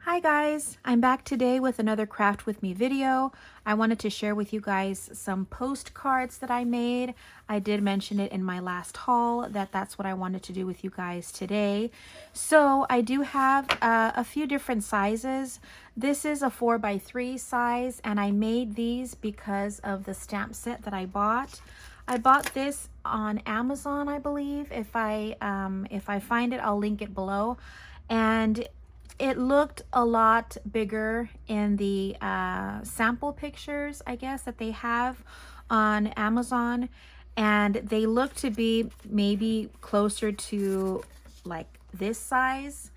Hi guys, I'm back today with another craft with me video. I wanted to share with you guys some postcards that I made. I did mention it in my last haul that that's what I wanted to do with you guys today. So I do have a few different sizes. This is a 4x3 size and I made these because of the stamp set that I bought. I bought this on Amazon, I believe. If I find it, I'll link it below. And it looked a lot bigger in the sample pictures, I guess, that they have on Amazon. And they look to be maybe closer to like this size.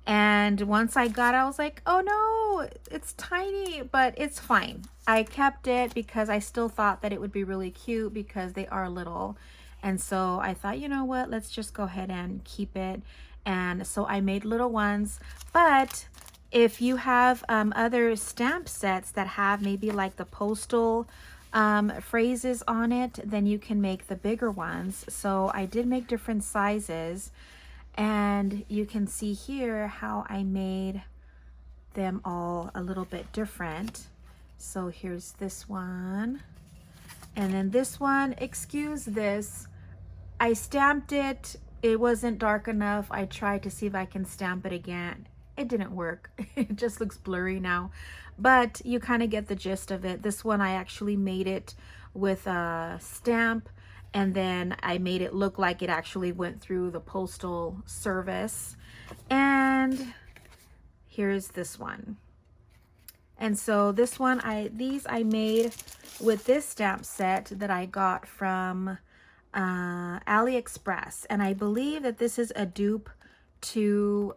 And once I got it, I was like, oh no, it's tiny, but it's fine. I kept it because I still thought that it would be really cute because they are little. And so I thought, you know what, let's just go ahead and keep it. And so I made little ones. But if you have other stamp sets that have maybe like the postal phrases on it, then you can make the bigger ones. So I did make different sizes. And you can see here how I made them all a little bit different. So here's this one. And then this one, excuse this, I stamped it. It wasn't dark enough. I tried to see if I can stamp it again. It didn't work. It just looks blurry now. But you kind of get the gist of it. This one I actually made it with a stamp. And then I made it look like it actually went through the postal service. And here's this one. And so this one, these I made with this stamp set that I got from AliExpress. And I believe that this is a dupe to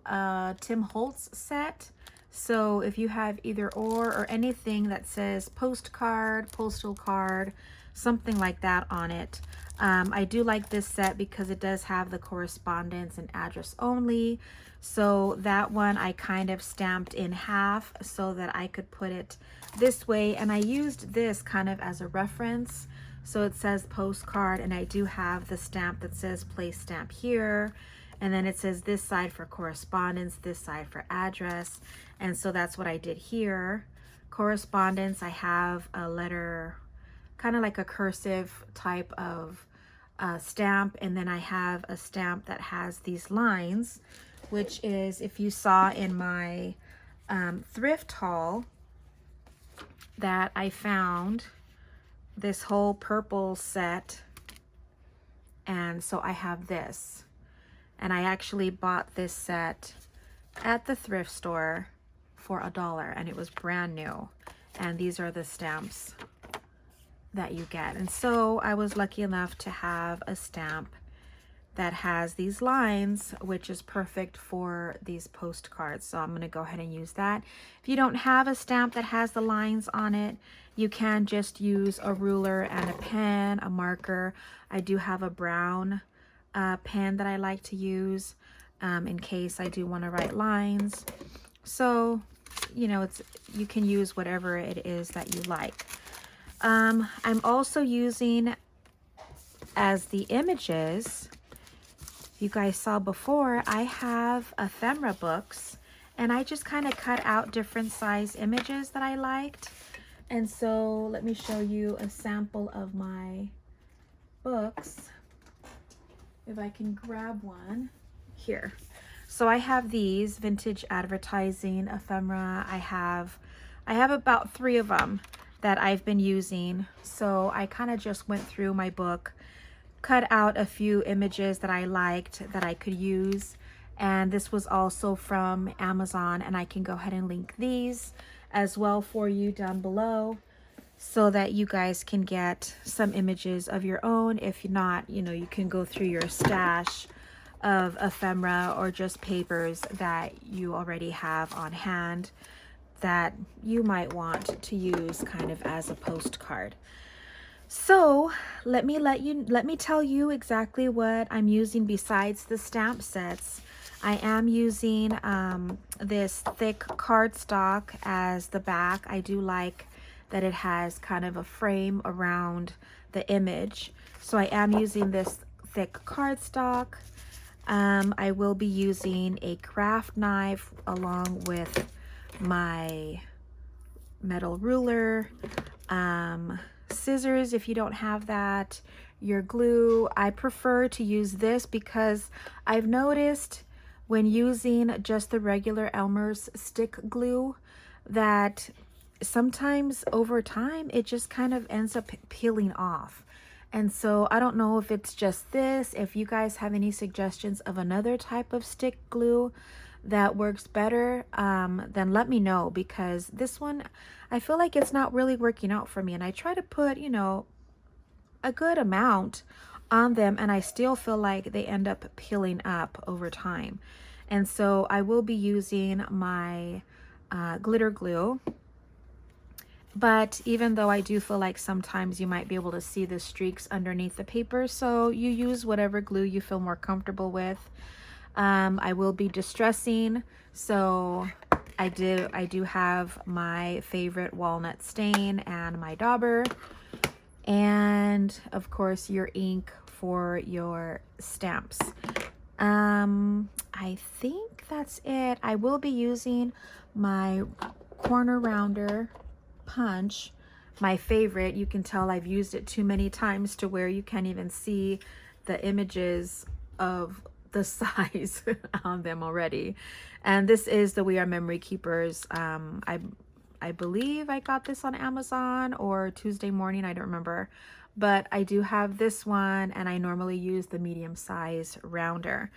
Tim Holtz set. So if you have either or anything that says postcard, postal card, something like that on it. I do like this set because it does have the correspondence and address only. So that one I kind of stamped in half so that I could put it this way. And I used this kind of as a reference. So it says postcard and I do have the stamp that says place stamp here. And then it says this side for correspondence, this side for address. And so that's what I did here. Correspondence, I have a letter, kind of like a cursive type of stamp. And then I have a stamp that has these lines, which is, if you saw in my thrift haul that I found this whole purple set. And so I have this. And I actually bought this set at the thrift store for $1 and it was brand new. And these are the stamps that you get. And so I was lucky enough to have a stamp that has these lines, which is perfect for these postcards. So I'm going to go ahead and use that. If you don't have a stamp that has the lines on it, you can just use a ruler and a pen, a marker. I do have a brown pen that I like to use in case I do want to write lines. So, you know, you can use whatever it is that you like. I'm also using as the images, you guys saw before, I have ephemera books and I just kind of cut out different size images that I liked. And so let me show you a sample of my books. If I can grab one here. So I have these vintage advertising ephemera. I have about 3 of them that I've been using. So I kind of just went through my book, cut out a few images that I liked that I could use. And this was also from Amazon, and I can go ahead and link these as well for you down below so that you guys can get some images of your own. If not, you know, you can go through your stash of ephemera or just papers that you already have on hand that you might want to use kind of as a postcard. So let me tell you exactly what I'm using besides the stamp sets. I am using this thick cardstock as the back. I do like that it has kind of a frame around the image. So I am using this thick cardstock. I will be using a craft knife along with my metal ruler, scissors if you don't have that, your glue. I prefer to use this because I've noticed when using just the regular Elmer's stick glue that sometimes over time it just kind of ends up peeling off. And so I don't know if it's just this. If you guys have any suggestions of another type of stick glue that works better, then let me know, because this one, I feel like it's not really working out for me. And I try to put, you know, a good amount on them, and I still feel like they end up peeling up over time. And so I will be using my glitter glue. But even though I do feel like sometimes you might be able to see the streaks underneath the paper, so you use whatever glue you feel more comfortable with. I will be distressing, so I do have my favorite walnut stain and my dauber, and of course your ink for your stamps. I think that's it. I will be using my corner rounder punch, my favorite. You can tell I've used it too many times to where you can't even see the images of the size on them already. And this is the We Are Memory Keepers. I believe I got this on Amazon or Tuesday morning, I don't remember, but I do have this one, and I normally use the medium size rounder.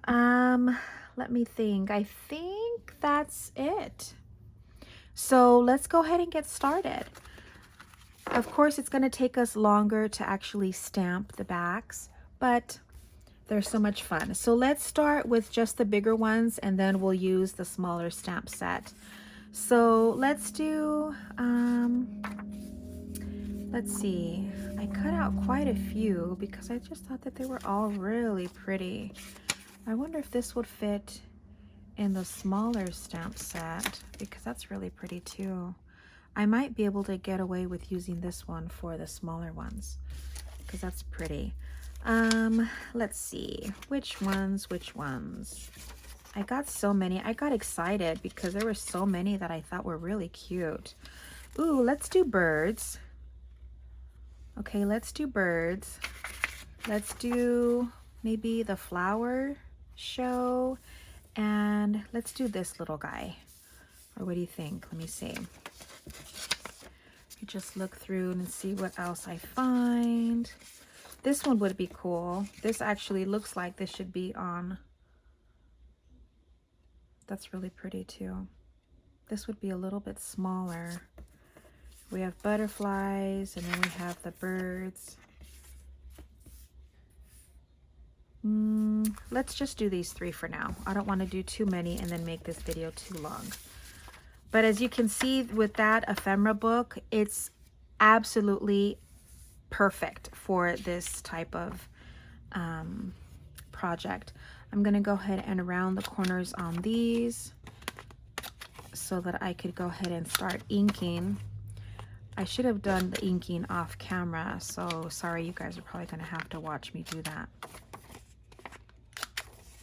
Let me think. I think that's it. So let's go ahead and get started. Of course, it's going to take us longer to actually stamp the backs, but they're so much fun. So let's start with just the bigger ones, and then we'll use the smaller stamp set. So let's do, let's see. I cut out quite a few because I just thought that they were all really pretty. I wonder if this would fit in the smaller stamp set, because that's really pretty too. I might be able to get away with using this one for the smaller ones because that's pretty. Let's see, which ones. I got so many. I got excited because there were so many that I thought were really cute. Ooh, let's do birds. Okay, let's do birds. Let's do maybe the flower show, and let's do this little guy. Or what do you think? Let me see. You just look through and see what else I find. This one would be cool. This actually looks like this should be on. That's really pretty too. This would be a little bit smaller. We have butterflies, and then we have the birds. Let's just do these three for now. I don't want to do too many and then make this video too long. But as you can see with that ephemera book, it's absolutely perfect for this type of project. I'm going to go ahead and round the corners on these so that I could go ahead and start inking. I should have done the inking off camera, so sorry, you guys are probably going to have to watch me do that.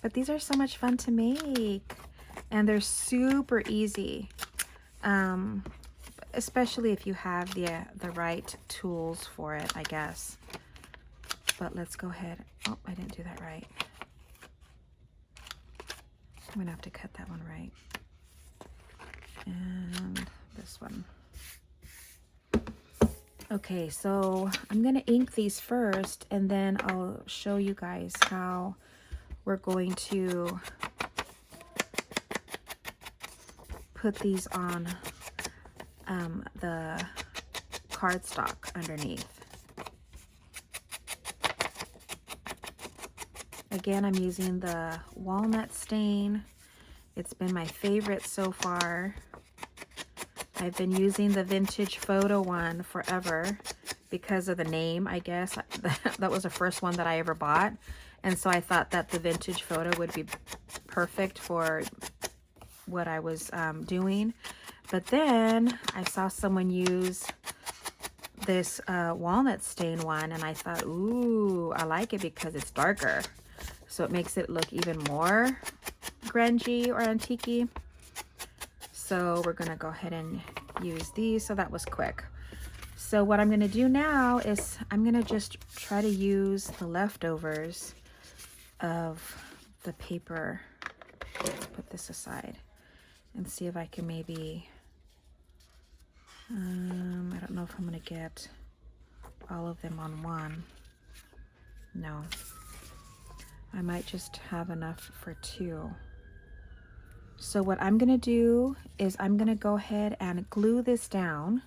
But these are so much fun to make, and they're super easy, especially if you have the right tools for it, I guess. But let's go ahead. Oh, I didn't do that right. I'm gonna have to cut that one right. And this one. Okay, so I'm gonna ink these first, and then I'll show you guys how we're going to put these on the cardstock underneath. Again, I'm using the walnut stain. It's been my favorite so far. I've been using the vintage photo one forever because of the name, I guess. That was the first one that I ever bought. And so I thought that the vintage photo would be perfect for what I was doing. But then I saw someone use this walnut stain one, and I thought, ooh, I like it because it's darker. So it makes it look even more grungy or antique-y. So we're gonna go ahead and use these. So that was quick. So what I'm gonna do now is I'm gonna just try to use the leftovers of the paper. Let's put this aside and see if I can maybe, I don't know if I'm gonna get all of them on one. No, I might just have enough for two. So what I'm gonna do is I'm gonna go ahead and glue this down.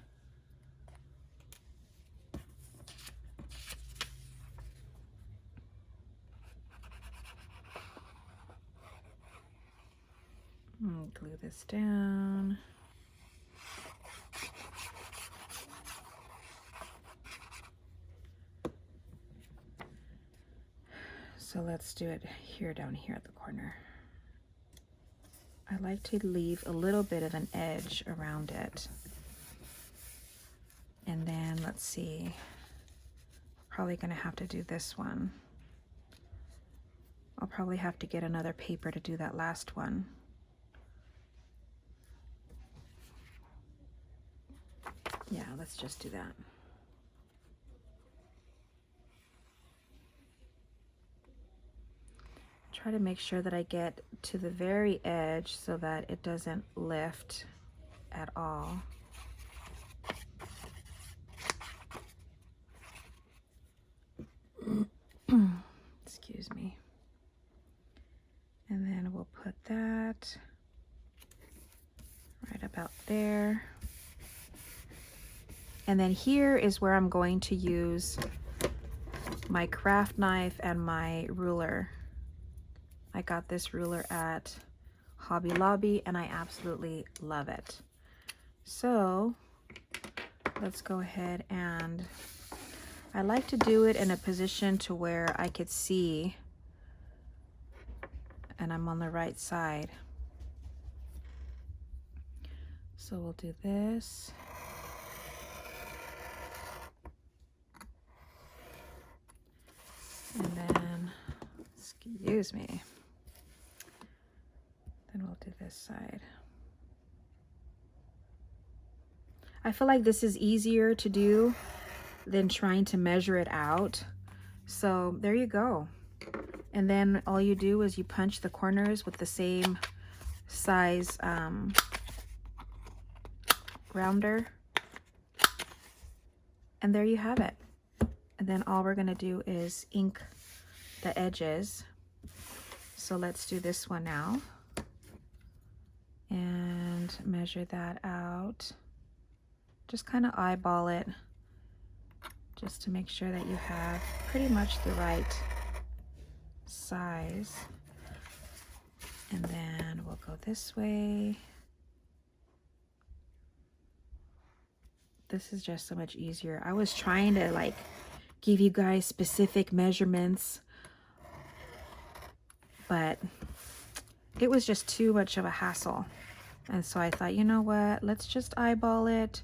Glue this down. So let's do it here, down here at the corner. I like to leave a little bit of an edge around it. And then let's see, probably gonna have to do this one. I'll probably have to get another paper to do that last one. Yeah, let's just do that. Try to make sure that I get to the very edge so that it doesn't lift at all. Excuse me. And then we'll put that right about there. And then here is where I'm going to use my craft knife and my ruler. I got this ruler at Hobby Lobby and I absolutely love it. So let's go ahead and I like to do it in a position to where I could see and I'm on the right side. So we'll do this. And then, excuse me, then we'll do this side. I feel like this is easier to do than trying to measure it out. So there you go. And then all you do is you punch the corners with the same size rounder. And there you have it. And then all we're gonna do is ink the edges. So let's do this one now. And measure that out. Just kind of eyeball it just to make sure that you have pretty much the right size. And then we'll go this way. This is just so much easier. I was trying to like give you guys specific measurements, but it was just too much of a hassle. And so I thought, you know what, let's just eyeball it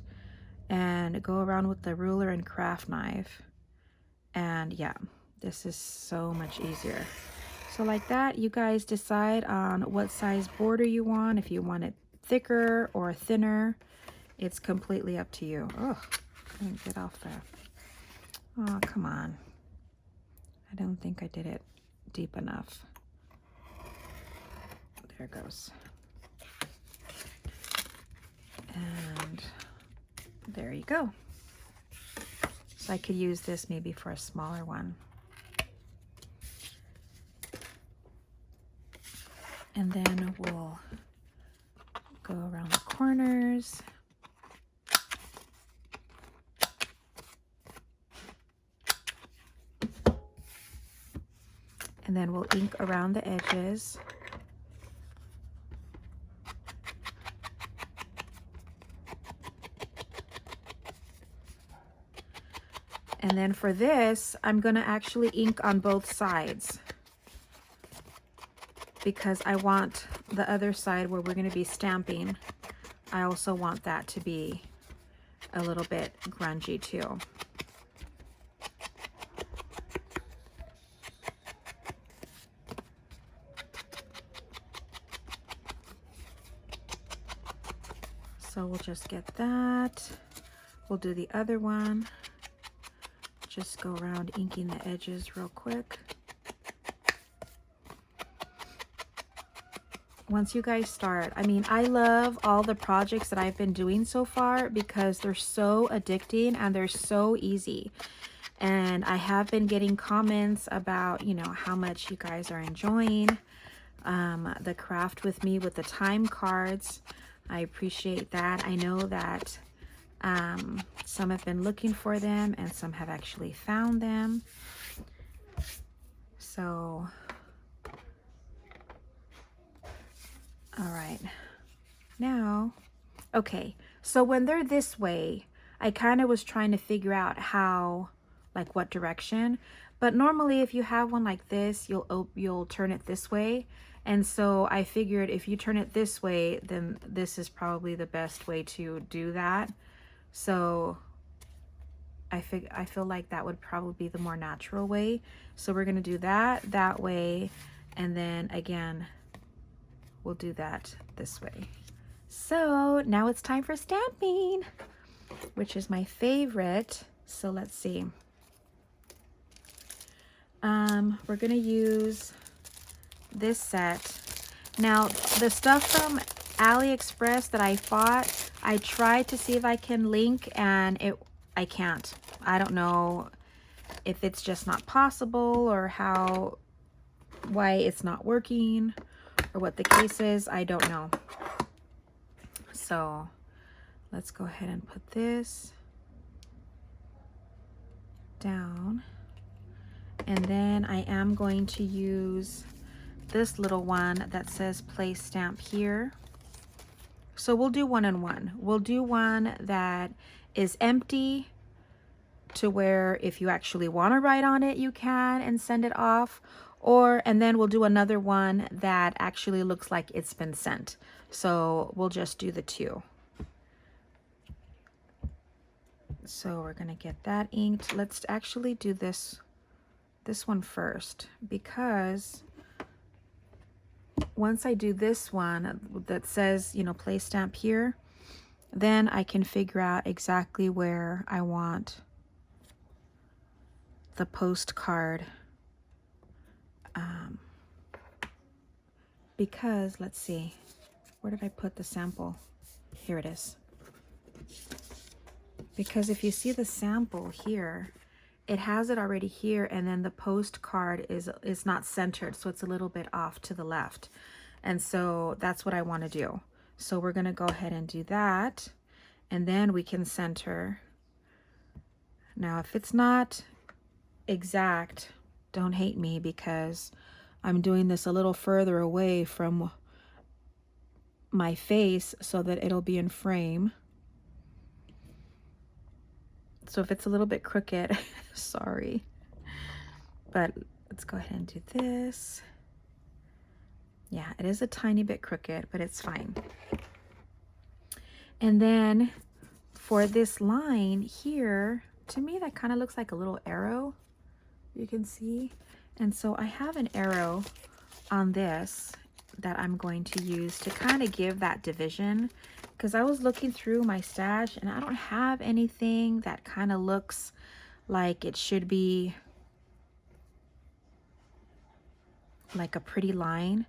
and go around with the ruler and craft knife. And yeah, this is so much easier. So like that, you guys decide on what size border you want, if you want it thicker or thinner. It's completely up to you. Oh, couldn't get off there. Oh, come on. I don't think I did it deep enough. There it goes. And there you go. So I could use this maybe for a smaller one. And then we'll go around the corners. And then we'll ink around the edges. And then for this, I'm gonna actually ink on both sides because I want the other side where we're gonna be stamping. I also want that to be a little bit grungy too. So we'll just get that. We'll do the other one. Just go around inking the edges real quick. Once you guys start, I mean, I love all the projects that I've been doing so far because they're so addicting and they're so easy. And I have been getting comments about, you know, how much you guys are enjoying the craft with me with the time cards. I appreciate that. I know that some have been looking for them and some have actually found them. So, all right. Now, okay. So when they're this way, I kind of was trying to figure out how, like what direction. But normally if you have one like this, you'll turn it this way. And so I figured if you turn it this way, then this is probably the best way to do that. So I feel like that would probably be the more natural way. So we're gonna do that way, and then again, we'll do that this way. So now it's time for stamping, which is my favorite. So let's see. We're gonna use this set. Now the stuff from AliExpress that I bought, I tried to see if I can link, and I can't. I don't know if it's just not possible or why it's not working or what the case is. I don't know. So let's go ahead and put this down. And then I am going to use this little one that says place stamp here. So we'll do one and one. We'll do one that is empty to where if you actually want to write on it, you can and send it off. And then we'll do another one that actually looks like it's been sent. So we'll just do the two. So we're gonna get that inked. Let's actually do this one first, because once I do this one that says, you know, place stamp here, then I can figure out exactly where I want the postcard. Because let's see, where did I put the sample? Here it is. Because if you see the sample here, it has it already here, and then the postcard is not centered, so it's a little bit off to the left. And so that's what I want to do. So we're going to go ahead and do that, and then we can center. Now if it's not exact, don't hate me, because I'm doing this a little further away from my face so that it'll be in frame. So if it's a little bit crooked, sorry. But let's go ahead and do this. Yeah, it is a tiny bit crooked, but it's fine. And then for this line here, to me that kind of looks like a little arrow, you can see. And so I have an arrow on this that I'm going to use to kind of give that division, because I was looking through my stash and I don't have anything that kind of looks like it should be like a pretty line.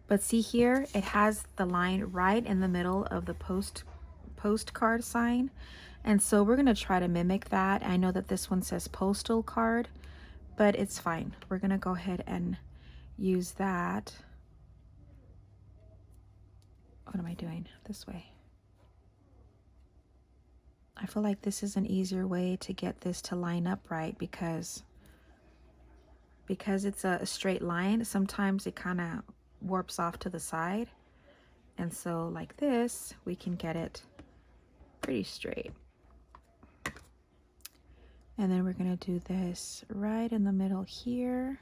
But see here, it has the line right in the middle of the postcard sign. And so we're going to try to mimic that. I know that this one says postal card, but it's fine. We're going to go ahead and use that. What am I doing? This way. I feel like this is an easier way to get this to line up right, because it's a straight line, sometimes it kind of warps off to the side. And so like this, we can get it pretty straight. And then we're going to do this right in the middle here.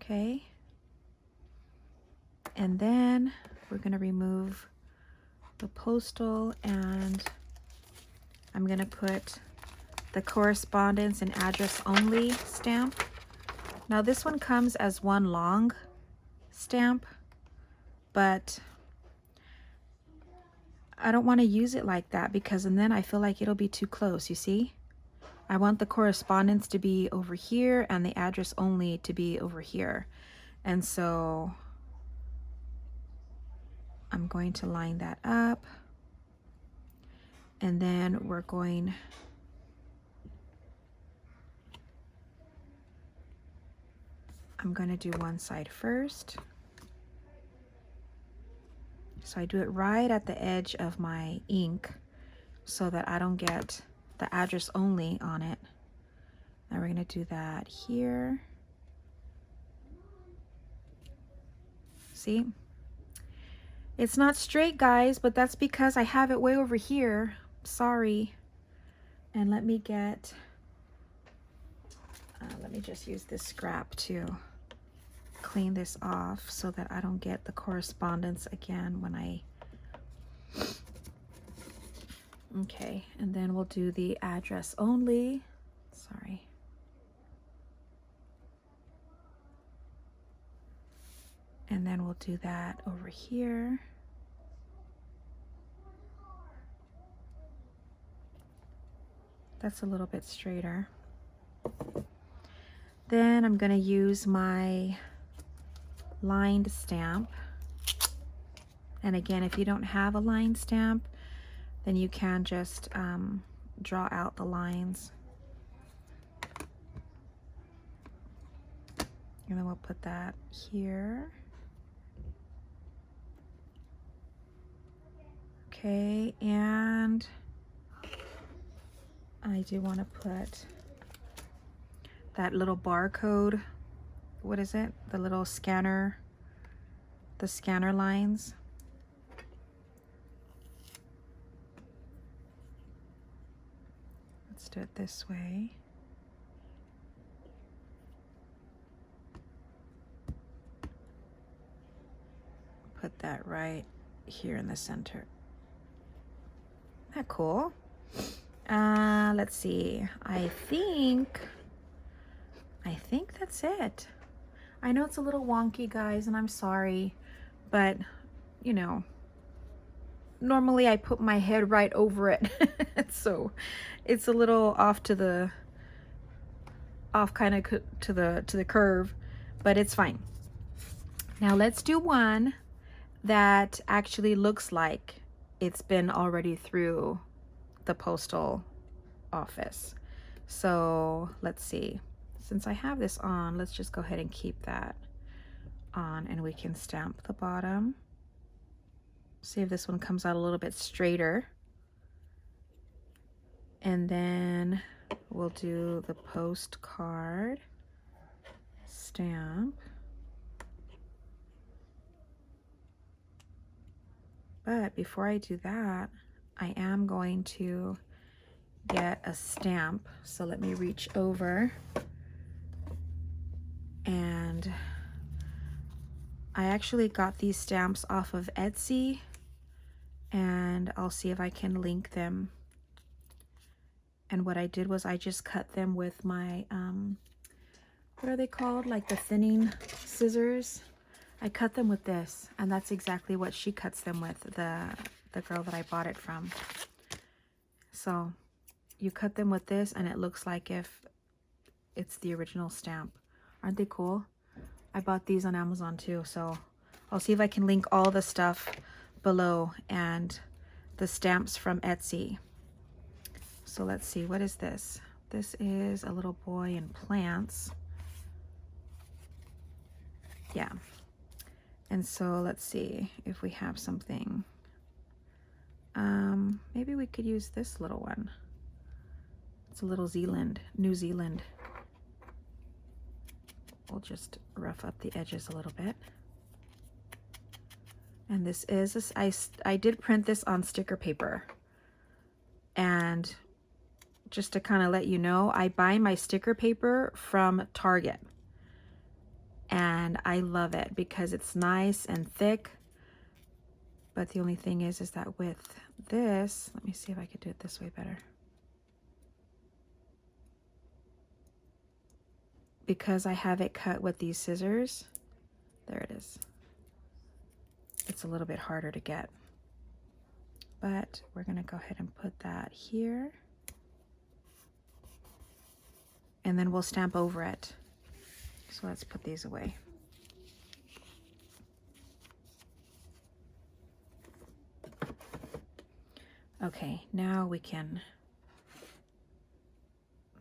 Okay. And then we're going to remove the postal, and I'm going to put the correspondence and address only stamp. Now this one comes as one long stamp, but I don't want to use it like that because and then I feel like it'll be too close, you see? I want the correspondence to be over here and the address only to be over here. And so I'm going to line that up. And then we're going I'm going to do one side first. So I do it right at the edge of my ink so that I don't get the address only on it. Now we're going to do that here. See? It's not straight, guys, but that's because I have it way over here. Sorry. And let me get, let me just use this scrap to clean this off so that I don't get the correspondence again when I, okay, and then we'll do the address only. Sorry. And then we'll do that over here. That's a little bit straighter. Then I'm going to use my lined stamp. And again, if you don't have a lined stamp, then you can just draw out the lines. And then we'll put that here. Okay, and I do want to put that little barcode, what is it? The little scanner, the scanner lines. Let's do it this way. Put that right here in the center. Isn't that cool? Let's see. I think that's it. I know it's a little wonky, guys, and I'm sorry, but you know, normally I put my head right over it. So it's a little off to the kind of to the curve, but it's fine. Now let's do one that actually looks like it's been already through the postal office. So let's see. Since I have this on, let's just go ahead and keep that on and we can stamp the bottom. See if this one comes out a little bit straighter. And then we'll do the postcard stamp. But before I do that, I am going to get a stamp. So let me reach over. And I actually got these stamps off of Etsy, and I'll see if I can link them. And what I did was I just cut them with my, what are they called? Like the thinning scissors. I cut them with this, and that's exactly what she cuts them with, the girl that I bought it from. So you cut them with this, and it looks like if it's the original stamp. Aren't they cool? I bought these on Amazon too, so I'll see if I can link all the stuff below and the stamps from Etsy. So let's see, what is this? This is a little boy in plants. Yeah. And so let's see if we have something. Maybe we could use this little one. It's a little New Zealand. We'll just rough up the edges a little bit. And this is, I did print this on sticker paper. And just to kind of let you know, I buy my sticker paper from Target. And I love it because it's nice and thick. But the only thing is that with this, let me see if I could do it this way better. Because I have it cut with these scissors, there it is. It's a little bit harder to get. but we're gonna go ahead and put that here. And then we'll stamp over it. So let's put these away. Okay, now we can,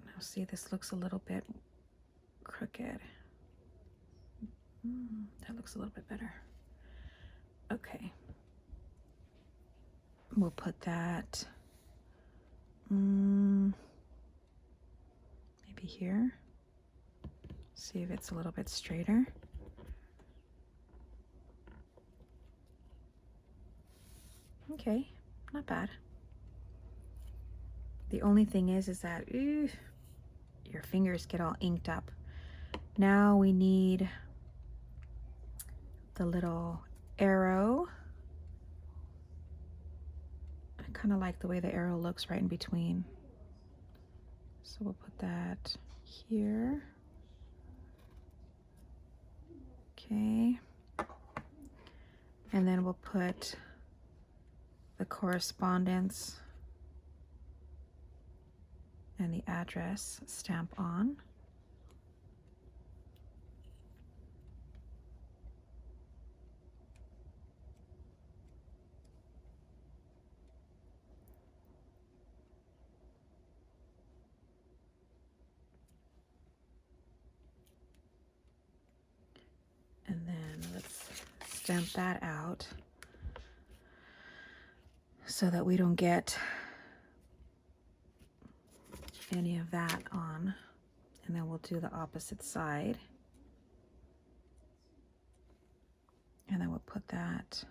now see, this looks a little bit crooked. That looks a little bit better. Okay. We'll put that maybe here. See if it's a little bit straighter. Okay, not bad. The only thing is that your fingers get all inked up. Now we need the little arrow. I kind of like the way the arrow looks right in between. So we'll put that here. Okay. And then we'll put the correspondence and the address stamp on. And then let's stamp that out so that we don't get any of that on. And then we'll do the opposite side. And then we'll put that,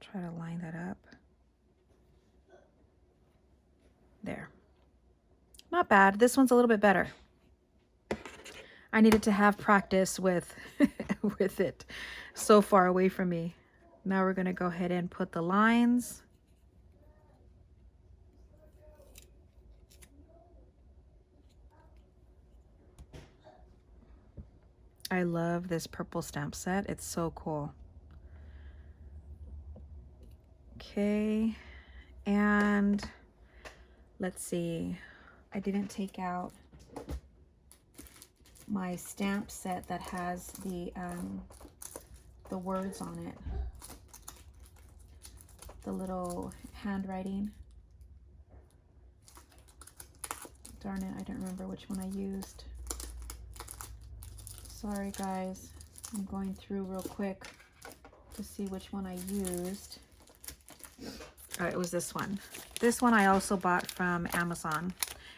try to line that up. There. Not bad. This one's a little bit better. I needed to have practice with with it so far away from me. Now we're going to go ahead and put the lines. I love this purple stamp set. It's so cool. Okay, and let's see. I didn't take out my stamp set that has the words on it. The little handwriting. Darn it, I don't remember which one I used. Sorry guys, I'm going through real quick to see which one I used. Oh, it was this one. This one I also bought from Amazon.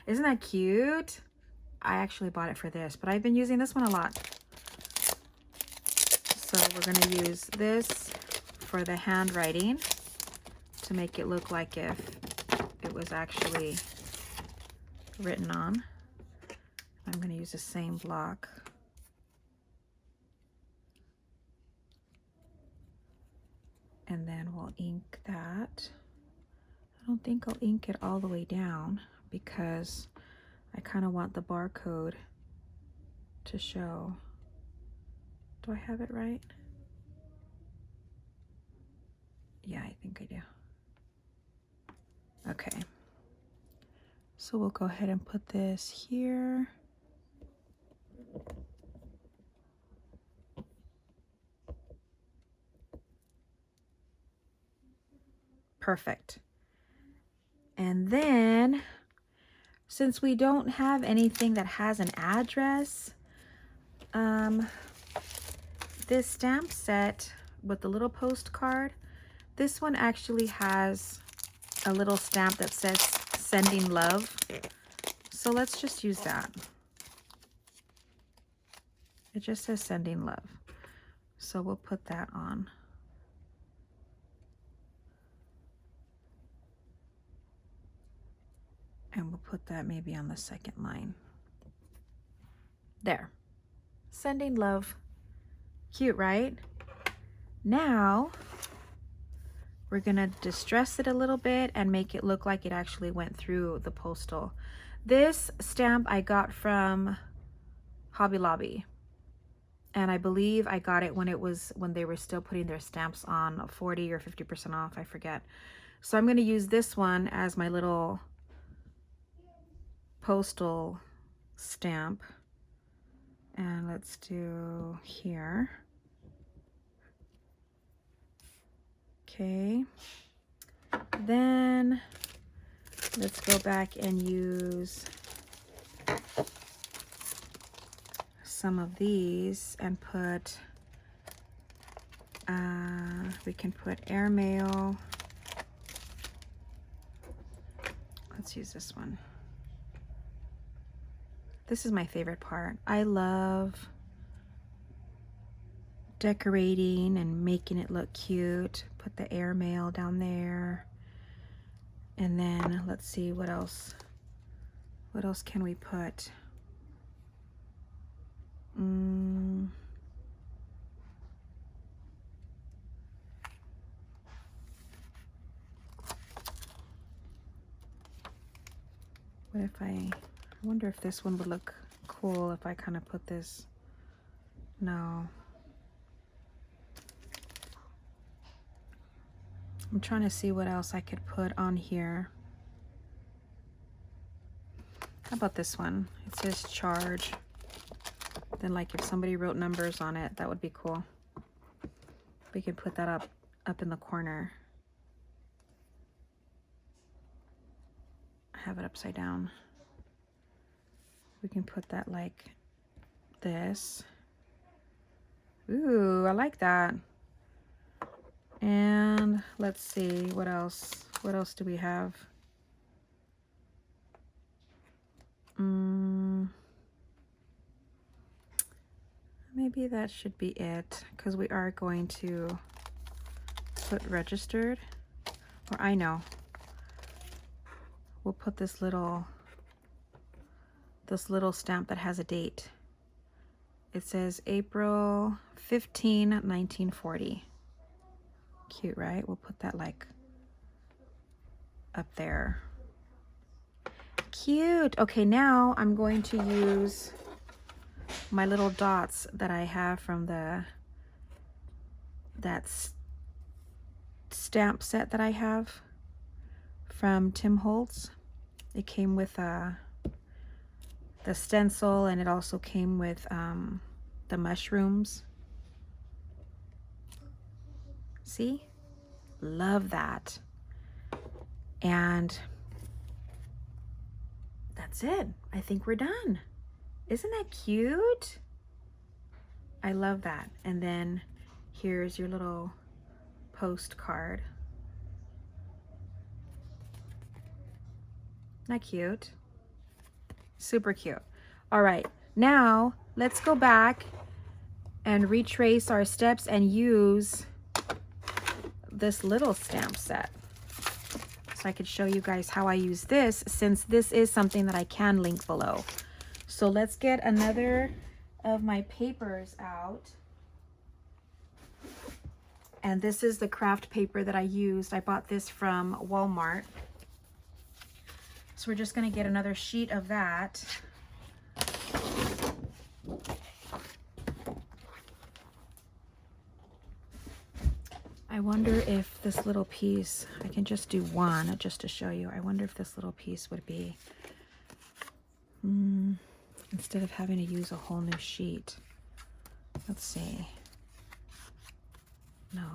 Isn't that cute? I actually bought it for this, but I've been using this one a lot. So we're going to use this for the handwriting to make it look like if it was actually written on. I'm going to use the same block. And then we'll ink that. I don't think I'll ink it all the way down because I kind of want the barcode to show. Do I have it right? Yeah, I think I do. Okay. So we'll go ahead and put this here. Perfect. And then, since we don't have anything that has an address, this stamp set with the little postcard, this one actually has a little stamp that says sending love. So let's just use that. It just says sending love. So we'll put that on. And we'll put that maybe on the second line. There. Sending love. Cute, right? Now, we're gonna distress it a little bit and make it look like it actually went through the postal. This stamp I got from Hobby Lobby. And I believe I got it when they were still putting their stamps on 40 or 50% off, I forget. So I'm going to use this one as my little postal stamp. And let's do here. Okay. Then let's go back and use some of these and put, we can put airmail. Let's use this one. This is my favorite part. I love decorating and making it look cute. Put the airmail down there. And then let's see what else. What else can we put? What if I wonder if this one would look cool if I kind of put this. No. I'm trying to see what else I could put on here. How about this one? It says charge. Then like if somebody wrote numbers on it, that would be cool. We could put that up in the corner. I have it upside down. We can put that like this. Ooh, I like that. And let's see, what else? What else do we have? Maybe that should be it, because we are going to put registered. Or I know. We'll put this little stamp that has a date. It says April 15, 1940. Cute, right? We'll put that like up there. Cute. Okay, now I'm going to use my little dots that I have from that stamp set that I have from Tim Holtz. It came with the stencil, and it also came with the mushrooms. See? Love that. And that's it. I think we're done. Isn't that cute? I love that. And then here's your little postcard. Isn't that cute? Super cute. All right, now let's go back and retrace our steps and use this little stamp set. So I could show you guys how I use this, since this is something that I can link below. So let's get another of my papers out. And this is the craft paper that I used. I bought this from Walmart. So we're just going to get another sheet of that. I wonder if this little piece, I can just do one just to show you. I wonder if this little piece would be, instead of having to use a whole new sheet. Let's see. No.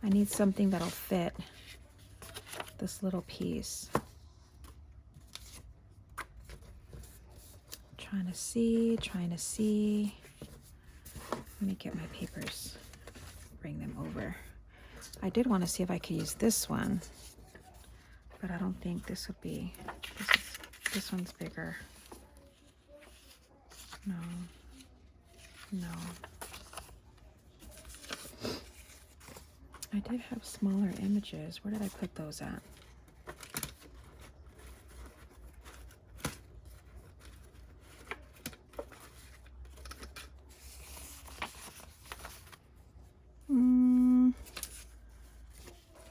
I need something that'll fit this little piece. Trying to see. Let me get my papers, bring them over. I did want to see if I could use this one, but I don't think this would be, this one's bigger. No. I did have smaller images. Where did I put those at?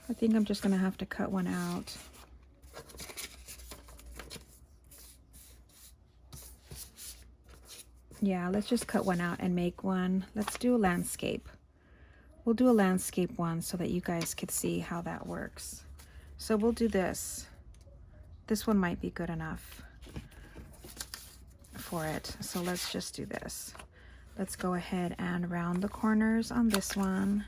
I think I'm just going to have to cut one out. Yeah, let's just cut one out and make one. Let's do a landscape. We'll do a landscape one so that you guys could see how that works. So we'll do this. This one might be good enough for it. So let's just do this. Let's go ahead and round the corners on this one.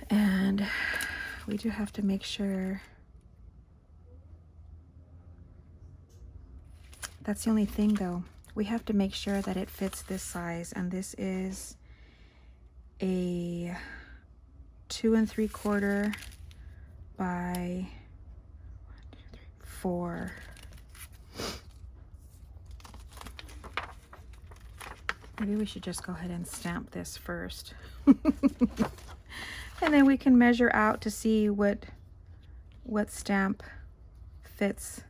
And we do have to make sure. That's the only thing though. We have to make sure that it fits this size, and this is a 2 3/4 by 4. Maybe we should just go ahead and stamp this first. And then we can measure out to see what stamp fits,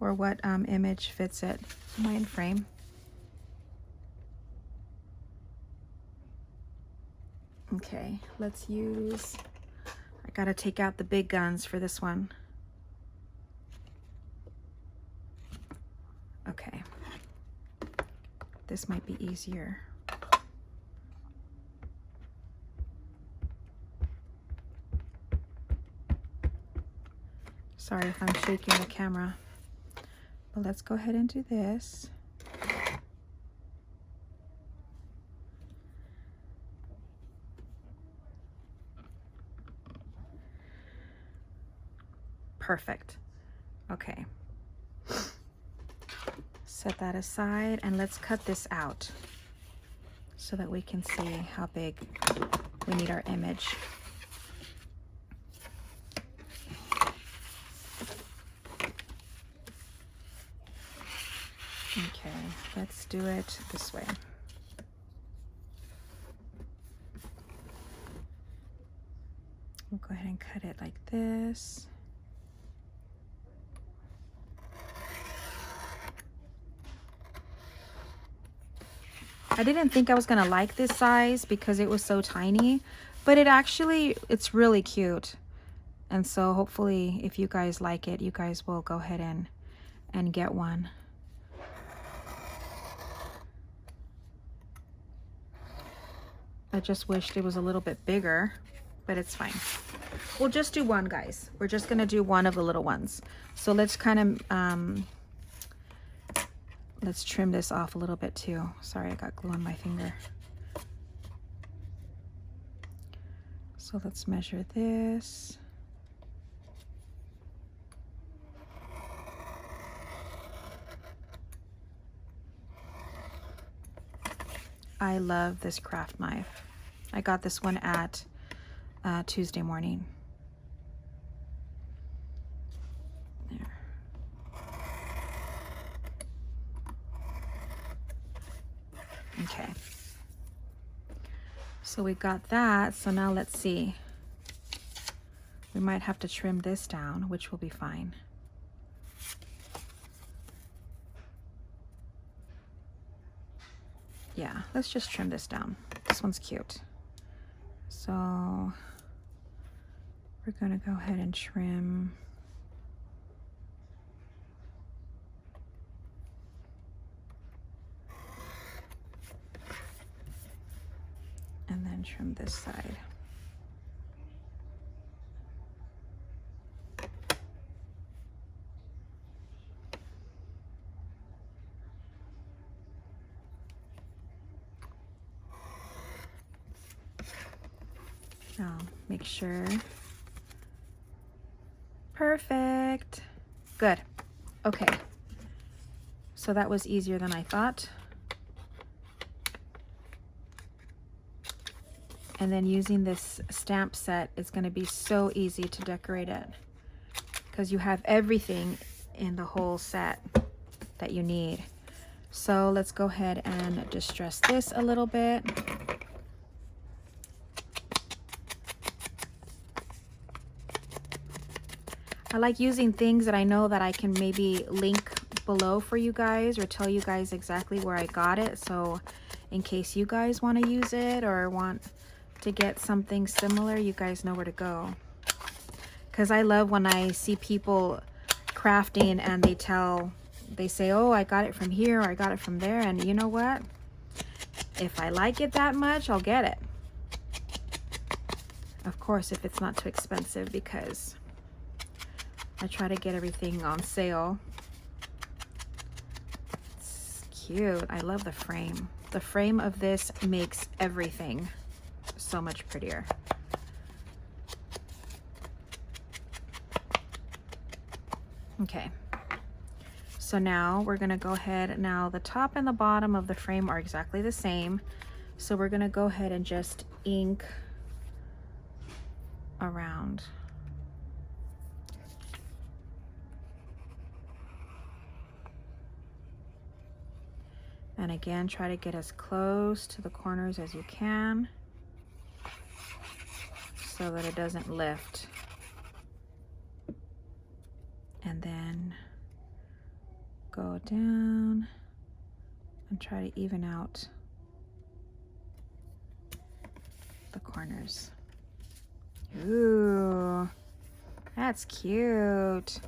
or what image fits it. Am I in frame? Okay, let's use, I gotta take out the big guns for this one. Okay, this might be easier. Sorry if I'm shaking the camera. But let's go ahead and do this. Perfect. Okay. Set that aside and let's cut this out so that we can see how big we need our image. Okay, let's do it this way. We'll go ahead and cut it like this. I didn't think I was gonna like this size because it was so tiny, but it's really cute. And so hopefully if you guys like it, you guys will go ahead and get one. I just wished it was a little bit bigger, but it's fine. We'll just do one, guys. We're just gonna do one of the little ones. So let's kind of, let's trim this off a little bit too. Sorry, I got glue on my finger. So let's measure this. I love this craft knife. I got this one at Tuesday morning. There. Okay. So we got that. So now let's see. We might have to trim this down, which will be fine. Yeah, let's just trim this down. This one's cute. So we're gonna go ahead and trim. And then trim this side. Now make sure. Perfect. Good. Okay. So that was easier than I thought. And then using this stamp set is going to be so easy to decorate it because you have everything in the whole set that you need. So let's go ahead and distress this a little bit. I like using things that I know that I can maybe link below for you guys or tell you guys exactly where I got it. So in case you guys want to use it or want to get something similar, you guys know where to go. Because I love when I see people crafting and they say, oh, I got it from here, or I got it from there. And you know what? If I like it that much, I'll get it. Of course, if it's not too expensive, because I try to get everything on sale. It's cute. I love the frame. The frame of this makes everything so much prettier. Okay. So now we're going to go ahead. Now the top and the bottom of the frame are exactly the same. So we're going to go ahead and just ink around. And again, try to get as close to the corners as you can so that it doesn't lift. And then go down and try to even out the corners. Ooh, that's cute.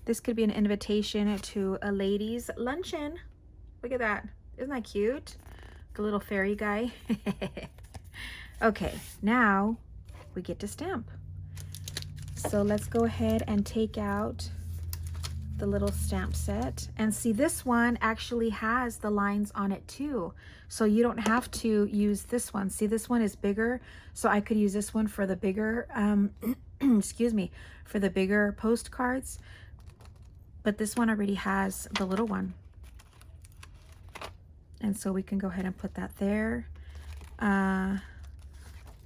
This could be an invitation to a ladies' luncheon. Look at that. Isn't that cute? The little fairy guy. Okay, now we get to stamp. So let's go ahead and take out the little stamp set. And see, this one actually has the lines on it too. So you don't have to use this one. See, this one is bigger. So I could use this one for the bigger, excuse me, for the bigger postcards. But this one already has the little one. And so we can go ahead and put that there.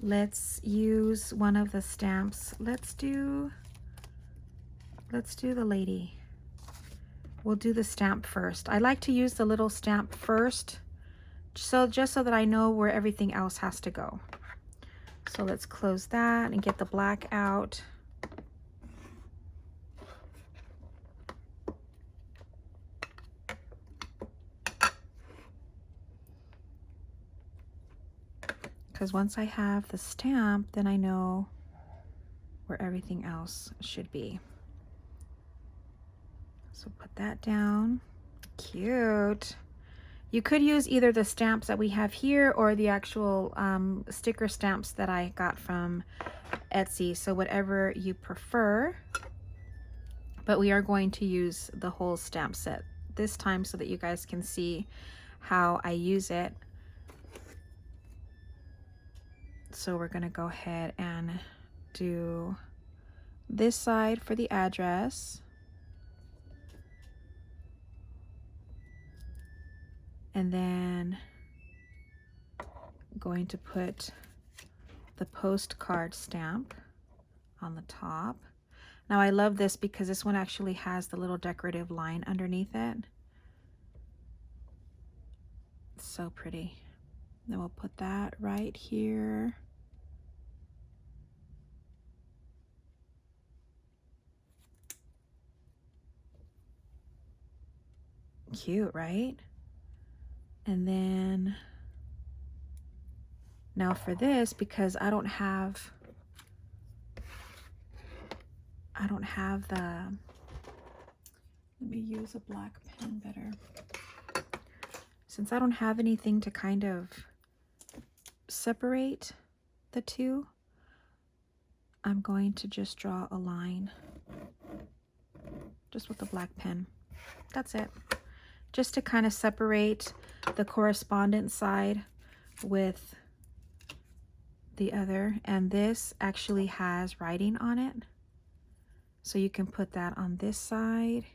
Let's use one of the stamps. Let's do the lady. We'll do the stamp first. I like to use the little stamp first, so just so that I know where everything else has to go. So let's close that and get the black out. Because once I have the stamp, then I know where everything else should be. So put that down. Cute. You could use either the stamps that we have here or the actual sticker stamps that I got from Etsy. So whatever you prefer. But we are going to use the whole stamp set this time so that you guys can see how I use it. So we're going to go ahead and do this side for the address. And then going to put the postcard stamp on the top. Now I love this because this one actually has the little decorative line underneath it. It's so pretty. Then we'll put that right here. Cute, right? And then now for this, because I don't have the, let me use a black pen better. Since I don't have anything to kind of separate the two, I'm going to just draw a line just with a black pen. That's it. Just to kind of separate the correspondence side with the other. And this actually has writing on it. So you can put that on this side.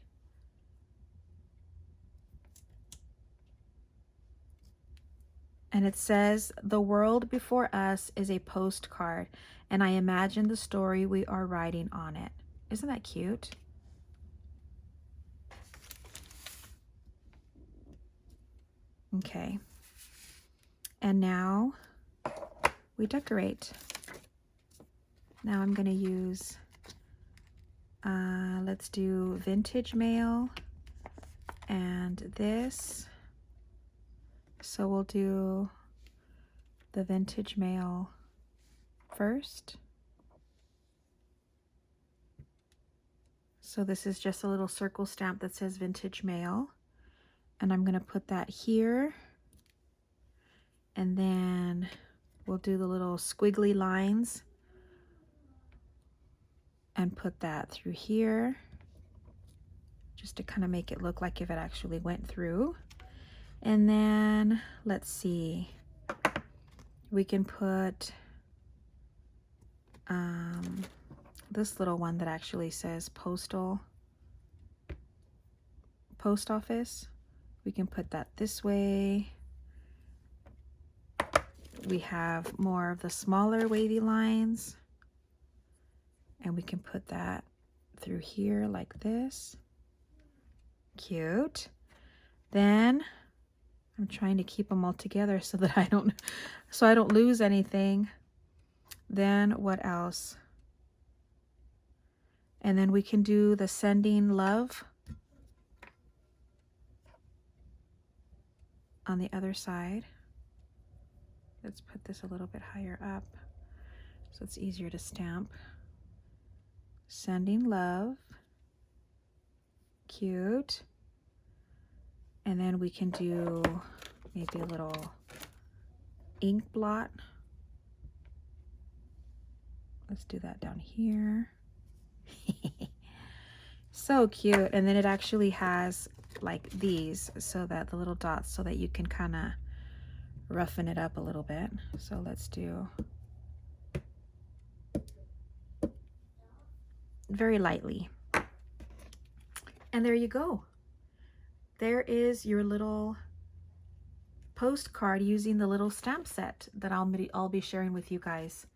And it says, "The world before us is a postcard, and I imagine the story we are writing on it." Isn't that cute? Okay. And now we decorate. Now I'm going to use, let's do vintage mail and this. So we'll do the vintage mail first. So this is just a little circle stamp that says vintage mail. And I'm going to put that here. And then we'll do the little squiggly lines and put that through here, just to kind of make it look like if it actually went through. And then let's see, we can put this little one that actually says post office. We can put that this way. We have more of the smaller wavy lines, and we can put that through here like this. Cute. Then I'm trying to keep them all together so that I don't lose anything. Then what else? And then we can do the sending love on the other side. Let's put this a little bit higher up so it's easier to stamp. Sending love. Cute. And then we can do maybe a little ink blot. Let's do that down here. So cute. And then it actually has like these, so that the little dots, so that you can kind of roughen it up a little bit. So let's do very lightly. And there you go. There is your little postcard using the little stamp set that I'll be sharing with you guys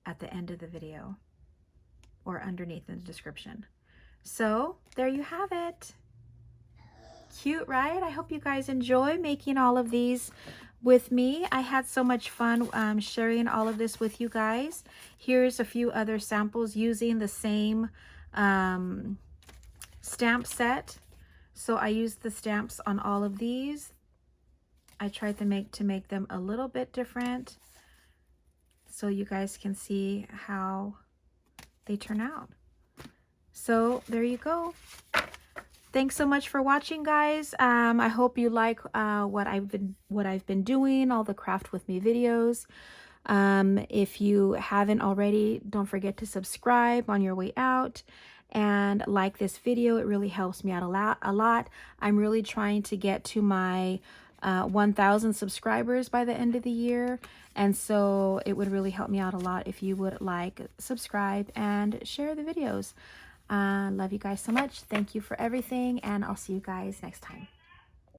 at the end of the video or underneath in the description. So there you have it. Cute, right? I hope you guys enjoy making all of these with me. I had so much fun sharing all of this with you guys. Here's a few other samples using the same stamp set. So I used the stamps on all of these. I tried to make them a little bit different so you guys can see how they turn out. So there you go. Thanks so much for watching, guys. I hope you like what I've been doing, all the craft with me videos. If you haven't already, don't forget to subscribe on your way out and like this video. It really helps me out a lot. I'm really trying to get to my 1,000 subscribers by the end of the year, and so it would really help me out a lot if you would like, subscribe, and share the videos. Love you guys so much. Thank you for everything, and I'll see you guys next time.